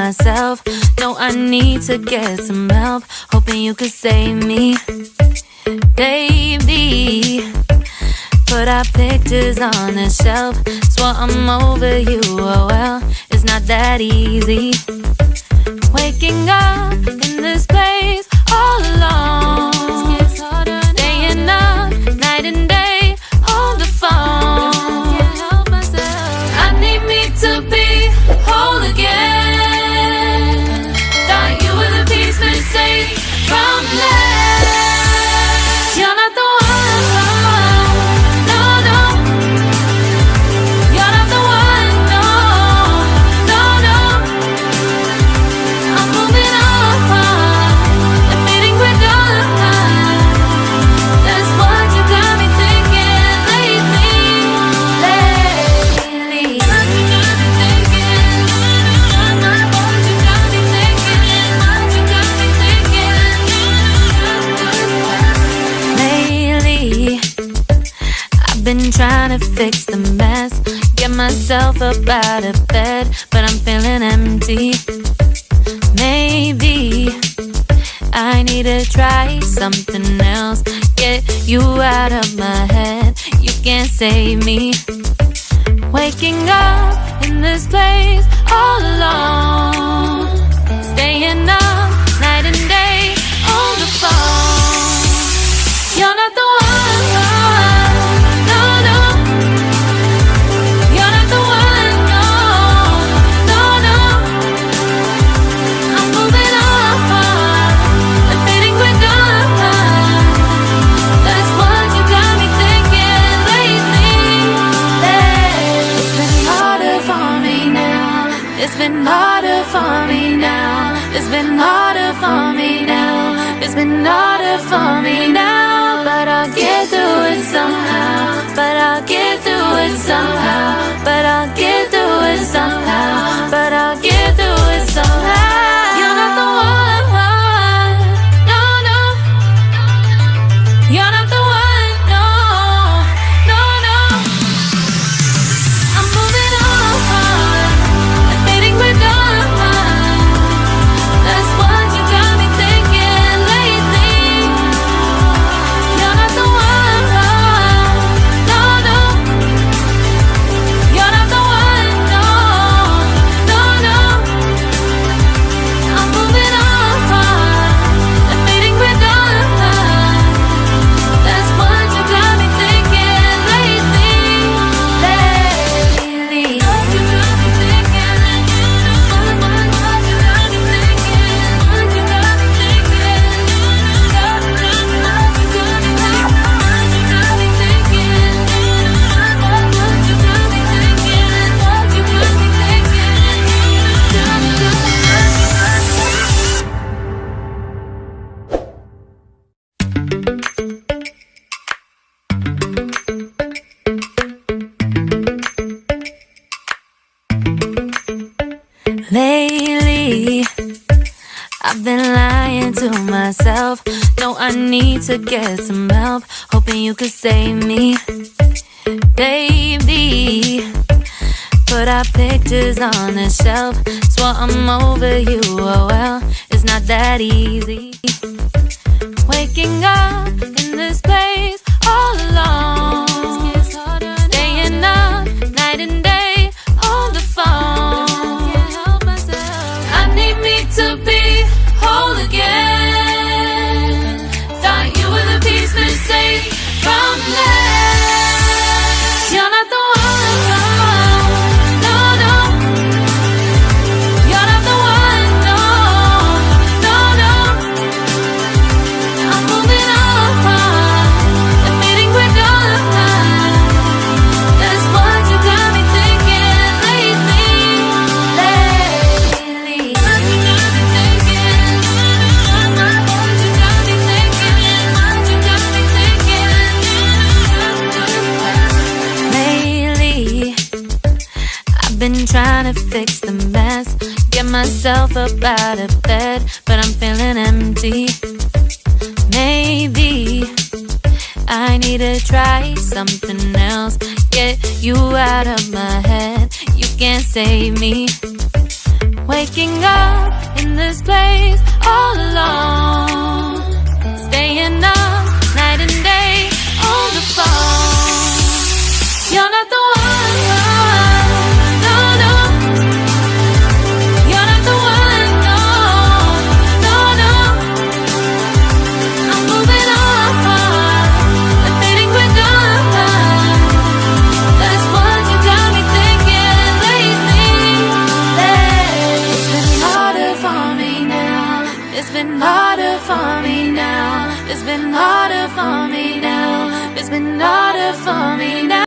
myself. No, I need to get some help. Hoping you could save me, baby. Put our pictures on the shelf. Swore I'm over you, oh well, it's not that easy. Waking up in this place all alone, staying up night and day on the phone. Can't help myself. I need me to be whole again. Thought you were the piece missing from last. You're not the one. Been trying to fix the mess, get myself up out of bed, but I'm feeling empty. Maybe I need to try something else. Get you out of my head, you can't save me. Waking up in this place all alone, staying up night and day on the phone. You're not the one. It's been harder for me now. It's been harder for me now. It's been harder for me now. But I'll get through it somehow. But I'll get through it somehow. But I'll get through it somehow. But I'll get through it somehow. You're not the one. No, no. You're not the one. No, no, no. I'm moving on. Lately, I've been lying to myself. No, I need to get some help. Hoping you could save me, baby. Put our pictures on the shelf. Swore I'm over you, oh well, it's not that easy. Waking up in this place all alone, staying up night and day on the phone. To be whole again. Thought you were the piece missing from last. You're not the one. No, no. You're not the one. No, no, no. I'm moving on. Admitting we're done. That's what you got me thinking lately. Been trying to fix the mess, get myself up out of bed, but I'm feeling empty. Maybe I need to try something else. Get you out of my head, you can't save me. Waking up this place all alone.